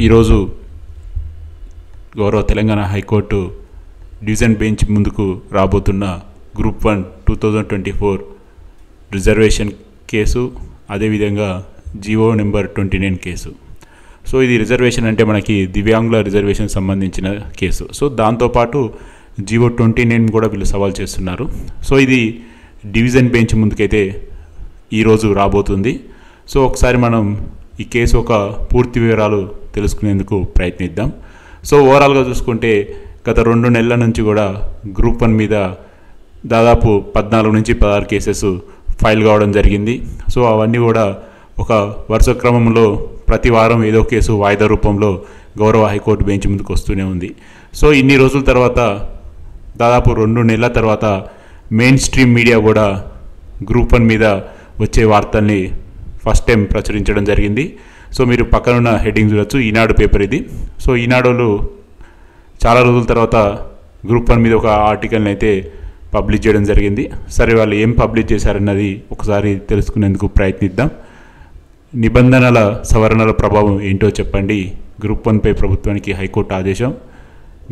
ఈరోజు గౌరవ Telangana high court division bench ముందుకు రాబోతున్న గ్రూప్ 1 2024 రిజర్వేషన్ కేసు, అదేవిధంగా జీవో నెంబర్ 29 కేసు. సో ఇది రిజర్వేషన్ అంటే మనకి దివ్యాంగుల రిజర్వేషన్ సంబంధించిన కేసు. సో దాంతోపాటు జీవో 29 కూడా వీళ్ళు సవాల్ చేస్తున్నారు. సో ఇది డివిజన్ బెంచ్ ముందుకైతే ఈరోజు రాబోతుంది. సో ఒకసారి మనం ఈ కేసు ఒక పూర్తి వివరాలు తెలుసుకునేందుకు ప్రయత్నిద్దాం. సో ఓవరాల్గా చూసుకుంటే గత 2 నెలల నుంచి కూడా గ్రూప్ 1 మీద దాదాపు 14 నుంచి 16 కేసెస్ ఫైల్ కావడం జరిగింది. సో అవన్నీ కూడా ఒక వరుస క్రమంలో ప్రతి వారం ఏదో కేసు వాయిదా రూపంలో గౌరవ హైకోర్టు బెంచ్ ముందుకు వస్తూనే ఉంది. సో ఇన్ని రోజుల తర్వాత దాదాపు 2 నెలల తర్వాత మెయిన్ స్ట్రీమ్ మీడియా కూడా గ్రూప్ 1 మీద వచ్చే వార్తల్ని ఫస్ట్ టైం ప్రచురించడం జరిగింది. సో మీరు పక్కనున్న హెడ్డింగ్ చూడొచ్చు, ఈనాడు పేపర్ ఇది. సో ఈనాడులో చాలా రోజుల తర్వాత గ్రూప్ 1 మీద ఒక ఆర్టికల్ని అయితే పబ్లిష్ చేయడం జరిగింది. సరే వాళ్ళు ఏం పబ్లిష్ చేశారన్నది ఒకసారి తెలుసుకునేందుకు ప్రయత్నిద్దాం. నిబంధనల సవరణల ప్రభావం ఏంటో చెప్పండి, గ్రూప్ 1 పై ప్రభుత్వానికి హైకోర్టు ఆదేశం.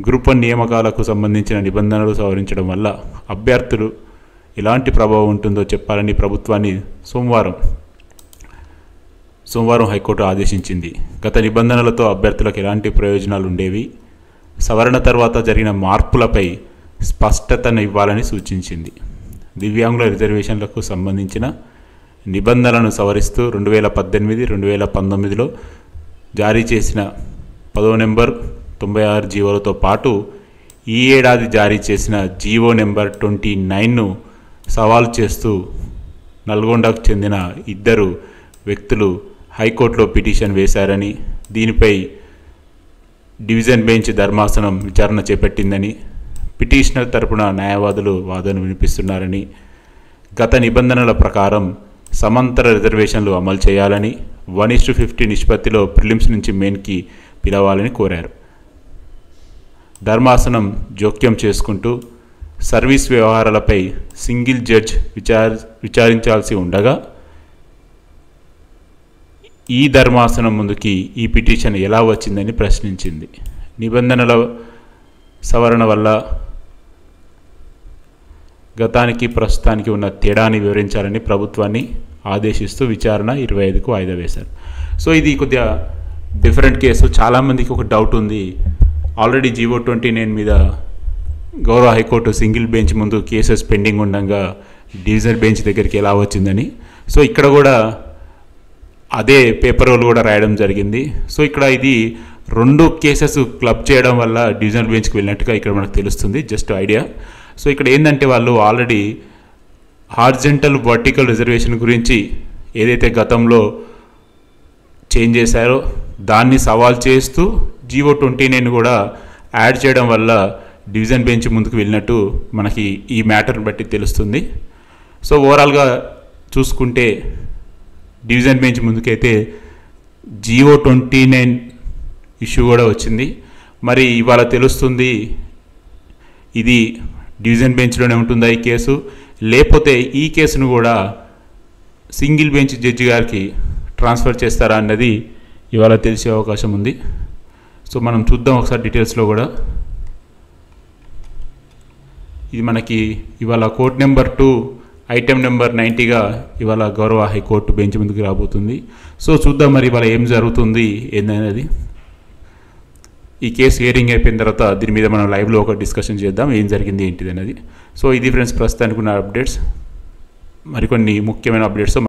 గ్రూప్ 1 నియామకాలకు సంబంధించిన నిబంధనలు సవరించడం వల్ల అభ్యర్థులు ఎలాంటి ప్రభావం ఉంటుందో చెప్పాలని ప్రభుత్వాన్ని సోమవారం హైకోర్టు ఆదేశించింది. గత నిబంధనలతో అభ్యర్థులకు ఎలాంటి ప్రయోజనాలు ఉండేవి, సవరణ తర్వాత జరిగిన మార్పులపై స్పష్టతను ఇవ్వాలని సూచించింది. దివ్యాంగుల రిజర్వేషన్లకు సంబంధించిన నిబంధనలను సవరిస్తూ 2018-2019లో జారీ చేసిన 10వ నెంబర్ 96 జీవోలతో పాటు ఈ ఏడాది జారీ చేసిన జీవో నెంబర్ 29ను సవాల్ చేస్తూ నల్గొండకు చెందిన 2 వ్యక్తులు హైకోర్టులో పిటిషన్ వేశారని, దీనిపై డివిజన్ బెంచ్ ధర్మాసనం విచారణ చేపట్టిందని, పిటిషనర్ తరపున న్యాయవాదులు వాదన వినిపిస్తున్నారని, గత నిబంధనల ప్రకారం సమాంతర రిజర్వేషన్లు అమలు చేయాలని, 1:50 నిష్పత్తిలో ప్రిలిమ్స్ నుంచి మెయిన్కి పిలవాలని కోరారు. ధర్మాసనం జోక్యం చేసుకుంటూ సర్వీస్ వ్యవహారాలపై సింగిల్ జడ్జ్ విచారించాల్సి ఉండగా ఈ ధర్మాసనం ముందుకి ఈ పిటిషన్ ఎలా వచ్చిందని ప్రశ్నించింది. నిబంధనల సవరణ వల్ల గతానికి ప్రస్తుతానికి ఉన్న తేడాని వివరించాలని ప్రభుత్వాన్ని ఆదేశిస్తూ విచారణ 25కు వాయిదా వేశారు. సో ఇది కొద్దిగా డిఫరెంట్ కేసు. చాలామందికి ఒక డౌట్ ఉంది, ఆల్రెడీ జీవో 29 మీద గౌరవ హైకోర్టు సింగిల్ బెంచ్ ముందు కేసెస్ పెండింగ్ ఉండగా డివిజన్ బెంచ్ దగ్గరికి ఎలా వచ్చిందని. సో ఇక్కడ కూడా అదే పేపర్ వాళ్ళు కూడా రాయడం జరిగింది. సో ఇక్కడ ఇది 2 కేసెస్ క్లబ్ చేయడం వల్ల డివిజనల్ బెంచ్కి వెళ్ళినట్టుగా ఇక్కడ మనకు తెలుస్తుంది, జస్ట్ ఐడియా. సో ఇక్కడ ఏంటంటే వాళ్ళు ఆల్రెడీ హార్జెంటల్ వర్టికల్ రిజర్వేషన్ గురించి ఏదైతే గతంలో చేంజ్ చేశారో దాన్ని సవాల్ చేస్తూ జీవో 29 కూడా యాడ్ చేయడం వల్ల డివిజన్ బెంచ్ ముందుకు వెళ్ళినట్టు మనకి ఈ మ్యాటర్ని బట్టి తెలుస్తుంది. సో ఓవరాల్గా చూసుకుంటే డివిజన్ బెంచ్ ముందుకైతే జీవో 29 ఇష్యూ కూడా వచ్చింది. మరి ఇవాళ తెలుస్తుంది ఇది డివిజన్ బెంచ్లోనే ఉంటుందా ఈ కేసు, లేకపోతే ఈ కేసును కూడా సింగిల్ బెంచ్ జడ్జి గారికి ట్రాన్స్ఫర్ చేస్తారా అన్నది ఇవాళ తెలిసే అవకాశం ఉంది. సో మనం చూద్దాం ఒకసారి డీటెయిల్స్లో కూడా. ఇది మనకి ఇవాళ కోర్ట్ నెంబర్ 2 ఐటెం నెంబర్ 90గా ఇవాళ గౌరవ హైకోర్టు బెంచ్ ముందుకు రాబోతుంది. సో చూద్దాం మరి ఇవాళ ఏం జరుగుతుంది ఏందనేది. ఈ కేసు హియరింగ్ అయిపోయిన తర్వాత దీని మీద మనం లైవ్లో ఒక డిస్కషన్ చేద్దాం, ఏం జరిగింది ఏంటిది అనేది. సో ఇది ఫ్రెండ్స్ ప్రస్తుతానికి ఉన్న అప్డేట్స్. మరికొన్ని ముఖ్యమైన అప్డేట్స్